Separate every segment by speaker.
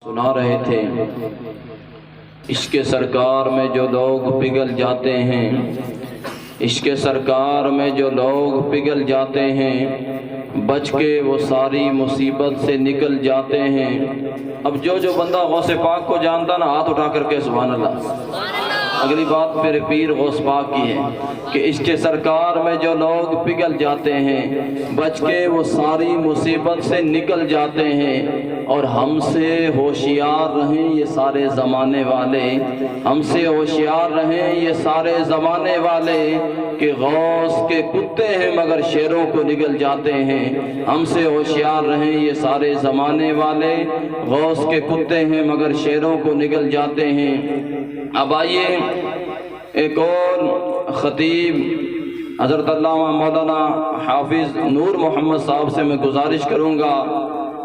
Speaker 1: सुना रहे थे, इश्क़ सरकार में जो लोग पिघल जाते हैं, इश्क़ सरकार में जो लोग पिघल जाते हैं, बच के वो सारी मुसीबत से निकल जाते हैं। अब जो बंदा गौसे पाक को जानता ना, हाथ उठा करके सुभान अल्लाह। अगली बात मेरे पीर गौस पाक की है कि इश्क़ सरकार में जो लोग पिघल जाते हैं, बच के वो सारी मुसीबत से निकल जाते हैं। और हमसे होशियार रहें ये सारे ज़माने वाले, हमसे होशियार रहें ये सारे ज़माने वाले कि गौस के कुत्ते हैं मगर शेरों को निगल जाते हैं। हमसे होशियार रहें ये सारे ज़माने वाले, गौस के कुत्ते हैं मगर शेरों को निगल जाते हैं। अब आइए एक और ख़तीब हज़रत अल्लामा मौलाना हाफिज़ नूर मोहम्मद साहब से मैं गुजारिश करूँगा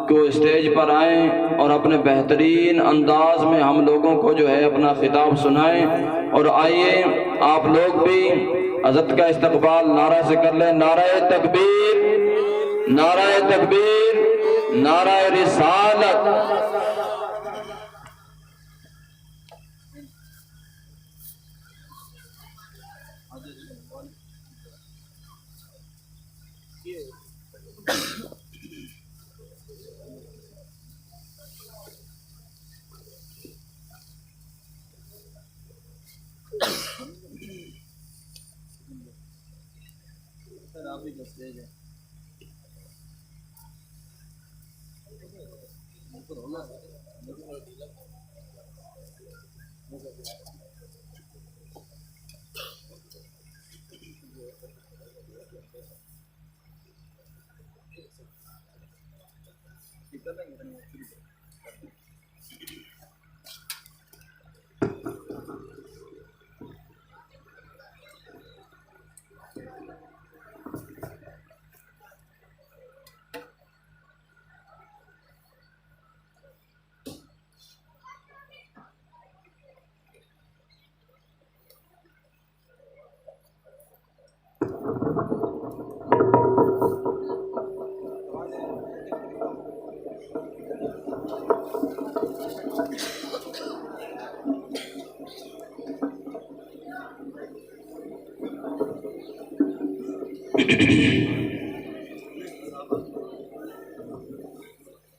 Speaker 1: कि वो स्टेज पर आएँ और अपने बेहतरीन अंदाज में हम लोगों को जो है अपना खिताब सुनाएं। और आइए आप लोग भी हज़रत का इस्तकबाल नारा से कर लें। नाराए तकबीर, नाराए तकबीर, नाराए रिसालत। आप भी दस दे जाए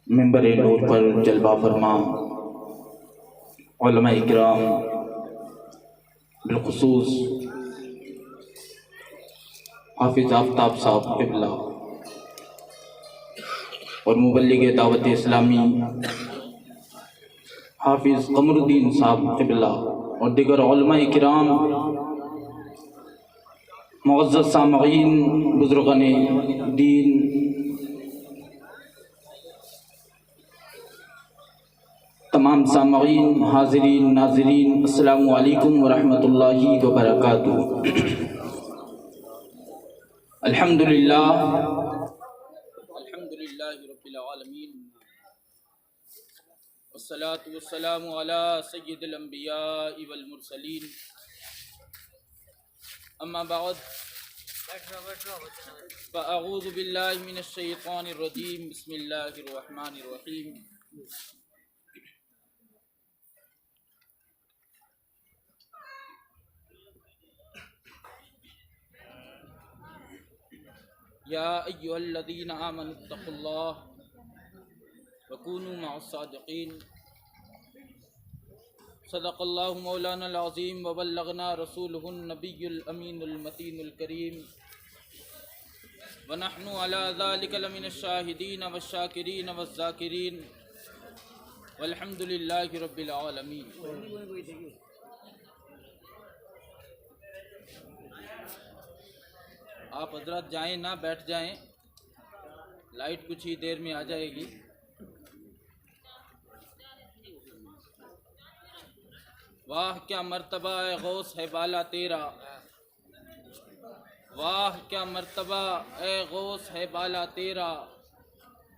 Speaker 1: मिंबर नूर पर जलवा फरमा उलमा इकराम, बिलखुसूस हाफिज आफ्ताब साहब क़िबला और मुबल्लिग दावत इस्लामी हाफिज कमरुद्दीन साहब क़िबला और दिगर उलमा इकराम, मुअज़्ज़ज़ सामईन, बुज़ुर्गाने दीन, तमाम सामईन, हाज़रीन, नाज़रीन, अस्सलामु अलैकुम व रहमतुल्लाहि व बरकातुहू। अल्हम्दुलिल्लाह, अल्हम्दुलिल्लाहि रब्बिल आलमीन, वस्सलातु वस्सलामु अला सय्यिदिल अंबियाइ वल मुरसलीन, अम्मा बाद, फ़अऊज़ु बिल्लाहि मिनश शैतानिर रजीम, बिस्मिल्लाहिर रहमानिर रहीम। या अय्युहल्लज़ीना आमनुत्तक़ुल्लाह वकूनू मअस्सादिक़ीन। सदक़ल्लाहु मौलानाल अज़ीम व बल्लगना रसूलुहुन नबियुल अमीनुल मतीनुल करीम व नहनु अला ज़ालिका लमिनश शाहिदीन वश्शाकिरीन वज़्ज़ाकिरीन वल्हम्दुलिल्लाहि रब्बिल आलमीन। आप हजरत जाएं ना, बैठ जाएं, लाइट कुछ ही देर में आ जाएगी। वाह क्या मर्तबा है गौस है बाला तेरा, वाह क्या मर्तबा ए गौस है बाला तेरा,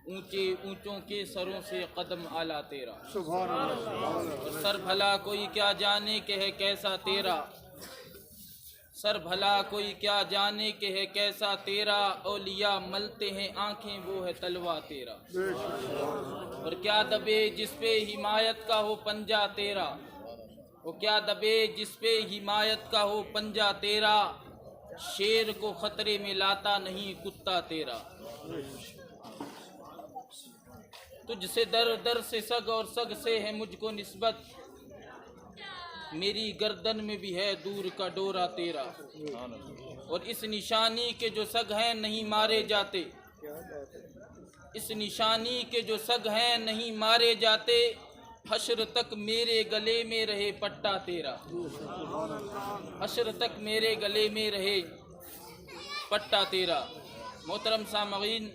Speaker 1: ऊंचे ऊंचों के सरों से कदम आला तेरा। सुभान अल्लाह। और सर भला कोई क्या जाने के है कैसा तेरा,
Speaker 2: सर भला कोई क्या जाने के है कैसा तेरा, औलिया मलते हैं आंखें वो है तलवा तेरा। और क्या दबे जिस पे हिमायत का हो पंजा तेरा, वो क्या दबे जिस पे हिमायत का हो पंजा तेरा, शेर को खतरे में लाता नहीं कुत्ता तेरा। तुझसे दर दर से सग और सग से है मुझको निस्बत, मेरी गर्दन में भी है दूर का डोरा तेरा। और इस निशानी के जो सग हैं नहीं मारे जाते, इस निशानी के जो सग हैं नहीं मारे जाते, हश्र तक मेरे गले में रहे पट्टा तेरा, हश्र तक मेरे गले में रहे पट्टा तेरा। मोहतरम सामईन,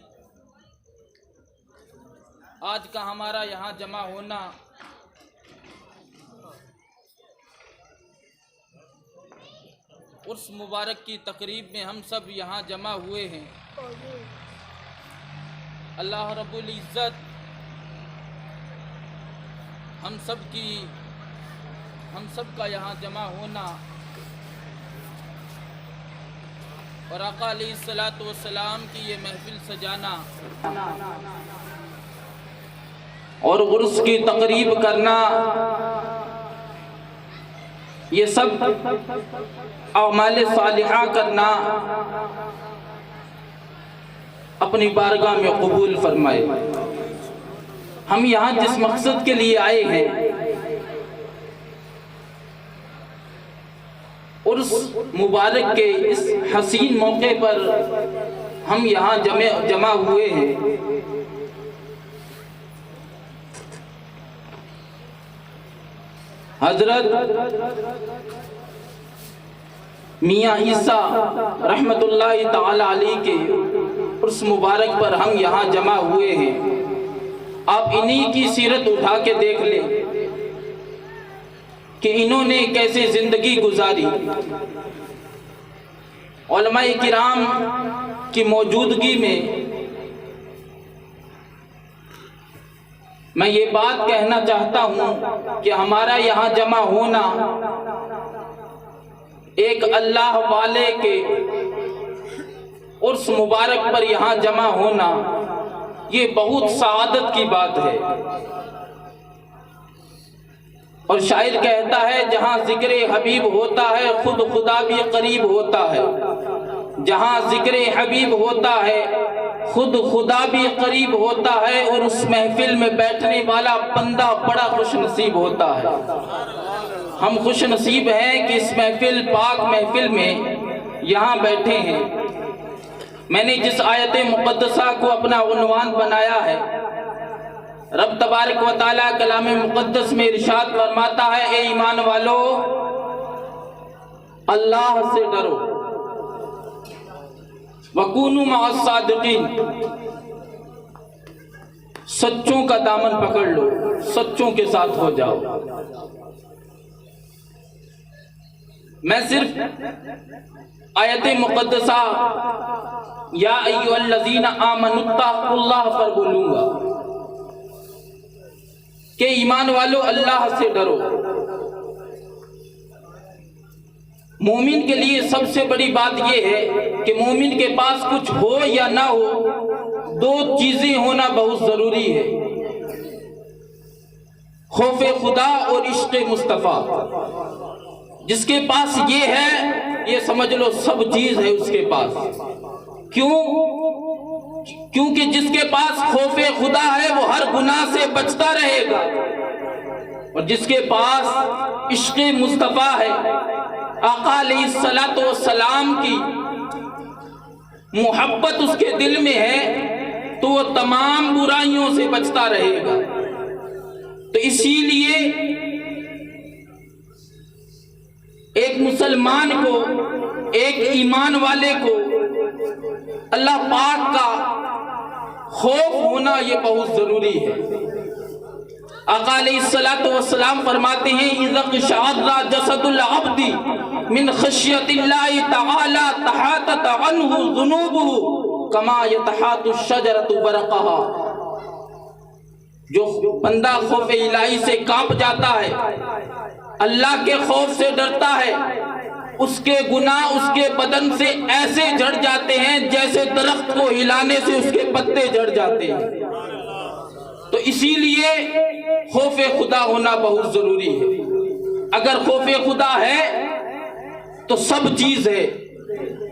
Speaker 2: आज का हमारा यहाँ जमा होना उर्स मुबारक की तकरीब में हम सब यहाँ जमा हुए हैं। अल्लाह रब्बुल इज़्ज़त हम सब का यहाँ जमा होना और आका अलैहिस्सलातु वस्सलाम की ये महफिल सजाना और उर्स की तकरीब करना, ये सब अमाल सालिहा करना अपनी बारगाह में कबूल फरमाए। हम यहाँ जिस मकसद के लिए आए हैं, उर्स मुबारक के इस हसीन मौके पर हम यहाँ जमा हुए हैं। हजरत मियाँ ईसा रहमतुल्लाहि ताला अलैह के उर्स मुबारक पर हम यहाँ जमा हुए हैं। आप इन्हीं की सीरत उठा के देख लें कि इन्होंने कैसे जिंदगी गुजारी। उलमाए किराम की मौजूदगी में मैं ये बात कहना चाहता हूँ कि हमारा यहाँ जमा होना, एक अल्लाह वाले के उर्स मुबारक पर यहाँ जमा होना, ये बहुत सआदत की बात है। और शायर कहता है, जहाँ जिक्र हबीब होता है खुद खुदा भी करीब होता है। जहाँ जिक्र हबीब होता है खुद खुदा भी करीब होता है। और उस महफिल में बैठने वाला बंदा बड़ा खुश नसीब होता है। हम खुश नसीब हैं कि इस महफिल, पाक महफिल में यहाँ बैठे हैं। मैंने जिस आयत मुक़द्दसा को अपना उन्वान बनाया है, रब तबारक व तआला कलाम मुक़द्दस में इरशाद फरमाता है, ए ईमान वालो अल्लाह से डरो, वकूनू मअस सादिकीन, सच्चों का दामन पकड़ लो, सच्चों के साथ हो जाओ। मैं सिर्फ आयत मुक़द्दसा या अय्युहल्लज़ीना आमनुत्तक़ुल्लाह पर बोलूंगा कि ईमान वालों अल्लाह से डरो। मोमिन के लिए सबसे बड़ी बात यह है कि मोमिन के पास कुछ हो या ना हो, दो चीजें होना बहुत जरूरी है, खौफे खुदा और इश्क़े मुस्तफ़ा। जिसके पास ये है, ये समझ लो सब चीज है उसके पास। क्यों? क्योंकि जिसके पास खौफे खुदा है वो हर गुनाह से बचता रहेगा, और जिसके पास इश्क़े मुस्तफ़ा है, आका अलैहिस्सलातु वस्सलाम की मोहब्बत उसके दिल में है, तो वो तमाम बुराइयों से बचता रहेगा। तो इसीलिए एक मुसलमान को, एक ईमान वाले को अल्लाह पाक का खौफ होना ये बहुत जरूरी है। आका अलैहिस्सलातु वस्सलाम फरमाते हैं, इज़ा शअरा जसदुल अब्दी मिन खश्यतिल्लाहि तआला तहातत अन्हु ज़ुनूबुहु कमा यतहातु शजरतु बरक़हा। जो बंदा खौफ इलाही से कांप जाता है, अल्लाह के खौफ से डरता है, उसके गुनाह उसके बदन से ऐसे झड़ जाते हैं जैसे दरख्त को हिलाने से उसके पत्ते झड़ जाते हैं। तो इसीलिए खौफ खुदा होना बहुत जरूरी है। अगर खौफ खुदा है तो सब चीज है,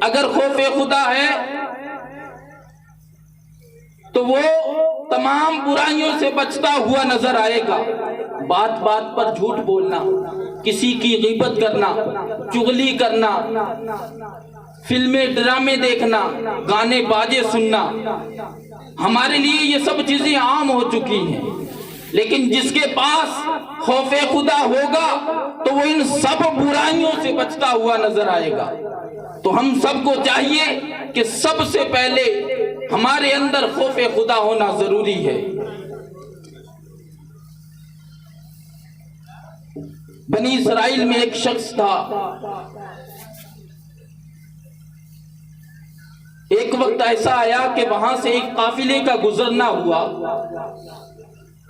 Speaker 2: अगर खौफ खुदा है तो वो तमाम बुराइयों से बचता हुआ नजर आएगा। बात बात पर झूठ बोलना, किसी की गीबत करना, चुगली करना, फिल्में ड्रामे देखना, गाने बाजे सुनना, हमारे लिए ये सब चीजें आम हो चुकी हैं। लेकिन जिसके पास खौफे खुदा होगा तो वो इन सब बुराइयों से बचता हुआ नजर आएगा। तो हम सबको चाहिए कि सबसे पहले हमारे अंदर खौफे खुदा होना जरूरी है। बनी इसराइल में एक शख्स था, एक वक्त ऐसा आया कि वहां से एक काफिले का गुजरना हुआ।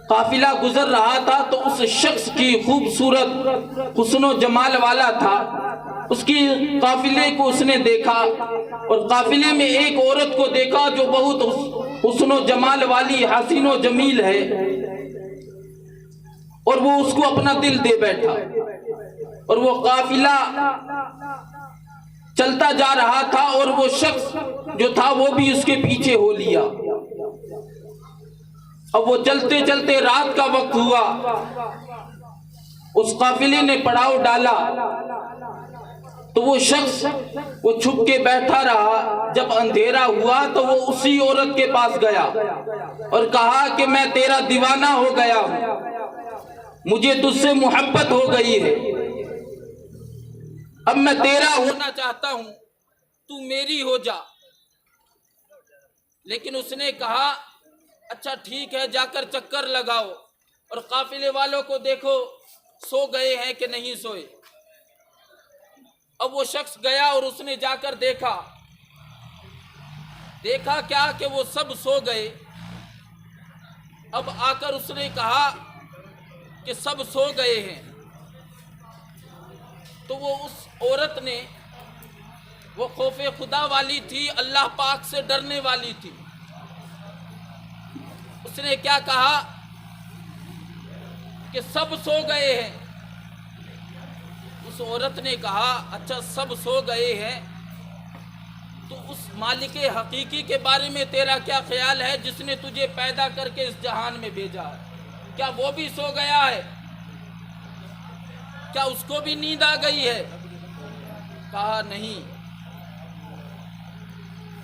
Speaker 2: काफिला गुजर रहा था तो उस शख्स की खूबसूरत हुस्नो जमाल वाला था, उसकी काफिले को उसने देखा और काफिले में एक औरत को देखा जो बहुत हुस्नो जमाल वाली हसीनो जमील है, और वो उसको अपना दिल दे बैठा। और वो काफिला चलता जा रहा था और वो शख्स जो था वो भी उसके पीछे हो लिया। अब वो चलते चलते रात का वक्त हुआ, उस काफिले ने पड़ाव डाला तो वो शख्स वो छुप के बैठा रहा। जब अंधेरा हुआ तो वो उसी औरत के पास गया और कहा कि मैं तेरा दीवाना हो गया हूं, मुझे तुझसे मोहब्बत हो गई है, अब मैं तेरा होना चाहता हूं, तू मेरी हो जा। लेकिन उसने कहा अच्छा ठीक है, जाकर चक्कर लगाओ और काफिले वालों को देखो सो गए हैं कि नहीं सोए। अब वो शख्स गया और उसने जाकर देखा क्या कि वो सब सो गए। अब आकर उसने कहा कि सब सो गए हैं। तो वो उस औरत ने, वो खौफे खुदा वाली थी, अल्लाह पाक से डरने वाली थी, उसने क्या कहा कि सब सो गए हैं। उस औरत ने कहा अच्छा सब सो गए हैं, तो उस मालिक हकीकी के बारे में तेरा क्या ख्याल है जिसने तुझे पैदा करके इस जहान में भेजा है? क्या वो भी सो गया है? क्या उसको भी नींद आ गई है? कहा नहीं।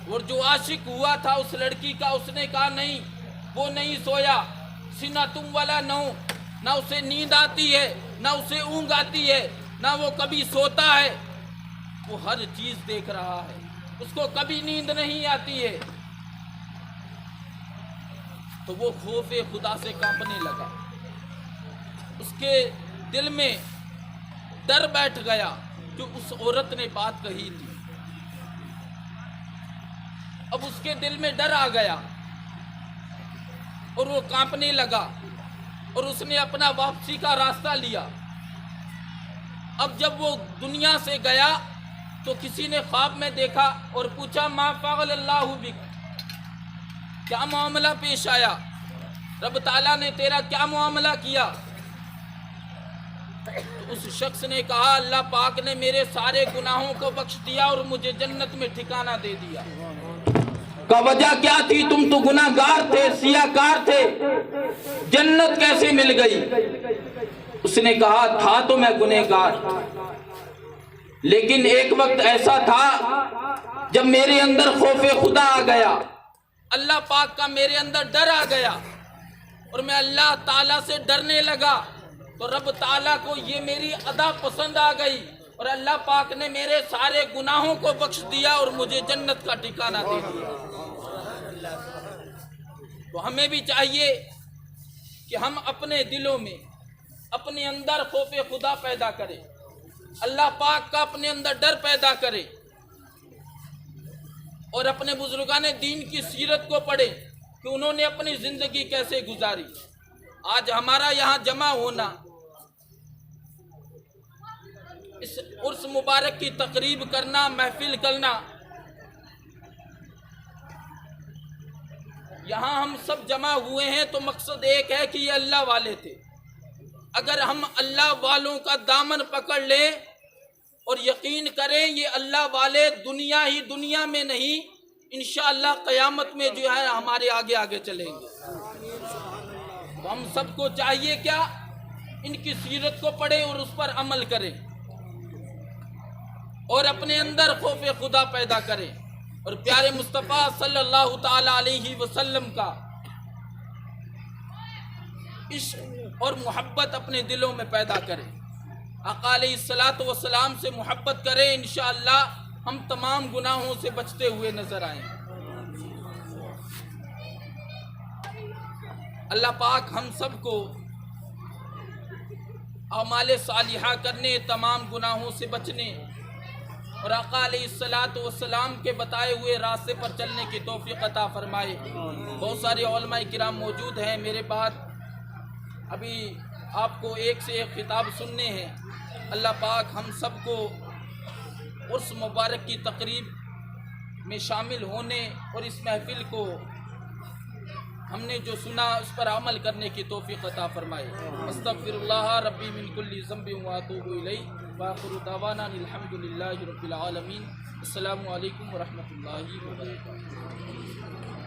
Speaker 2: और जो आशिक हुआ था उस लड़की का, उसने कहा नहीं, वो नहीं सोया, सीना तुम वाला ना उसे नींद आती है, ना उसे ऊँघ आती है, ना वो कभी सोता है, वो हर चीज देख रहा है, उसको कभी नींद नहीं आती है। तो वो खौफे खुदा से कांपने लगा, उसके दिल में डर बैठ गया जो उस औरत ने बात कही थी। अब उसके दिल में डर आ गया और वो कांपने लगा और उसने अपना वापसी का रास्ता लिया। अब जब वो दुनिया से गया तो किसी ने ख्वाब में देखा और पूछा मा फ़अल अल्लाहु बिक, क्या मामला पेश आया, रब ताला ने तेरा क्या मामला किया? तो उस शख्स ने कहा अल्लाह पाक ने मेरे सारे गुनाहों को बख्श दिया और मुझे जन्नत में ठिकाना दे दिया। का वजह क्या थी? तुम तो गुनाहगार थे, सियाकार थे, जन्नत कैसे मिल गई? उसने कहा था तो मैं गुनहगार, लेकिन एक वक्त ऐसा था जब मेरे अंदर खौफे खुदा आ गया, अल्लाह पाक का मेरे अंदर डर आ गया और मैं अल्लाह ताला से डरने लगा, तो रब ताला को ये मेरी अदा पसंद आ गई और अल्लाह पाक ने मेरे सारे गुनाहों को बख्श दिया और मुझे जन्नत का ठिकाना दे दिया। तो हमें भी चाहिए कि हम अपने दिलों में, अपने अंदर खौफे खुदा पैदा करें, अल्लाह पाक का अपने अंदर डर पैदा करें और अपने बुजुर्गाने दीन की सीरत को पढ़ें कि उन्होंने अपनी जिंदगी कैसे गुजारी। आज हमारा यहाँ जमा होना इस उर्स मुबारक की तकरीब करना, महफिल करना, यहाँ हम सब जमा हुए हैं तो मकसद एक है कि ये अल्लाह वाले थे। अगर हम अल्लाह वालों का दामन पकड़ लें और यकीन करें ये अल्लाह वाले दुनिया ही दुनिया में नहीं, इंशाअल्लाह क़यामत में जो है हमारे आगे आगे चलेंगे। तो हम सबको चाहिए क्या, इनकी सीरत को पढ़े और उस पर अमल करें और अपने अंदर खौफ खुदा पैदा करें और प्यारे मुस्तफ़ा सल्लल्लाहु ताला अलैहि वसल्लम का इश्क और मोहब्बत अपने दिलों में पैदा करें। आका अलैहिस्सलातु वस्सलाम से मोहब्बत करें, इंशाअल्लाह हम तमाम गुनाहों से बचते हुए नजर आएं। अल्लाह पाक हम सबको अमाले सालिहा करने, तमाम गुनाहों से बचने और आका अलैहिस्सलातु वस्सलाम के बताए हुए रास्ते पर चलने की तौफीक अता फरमाए। बहुत सारे उलमाए किराम मौजूद हैं मेरे बाद, अभी आपको एक से एक खिताब सुनने हैं। अल्लाह पाक हम सबको उर्स मुबारक की तकरीब में शामिल होने और इस महफिल को हमने जो सुना उस पर अमल करने की तौफीक अता फरमाए। अस्तगफिरुल्लाह रब्बी मिन कुल्ली ज़ंबिन व अतूबु इलैहि व आखिरु दवाना अल्हम्दुलिल्लाहि रब्बिल आलमीन। अस्सलामु अलैकुम व रहमतुल्लाहि व बरकातुहू।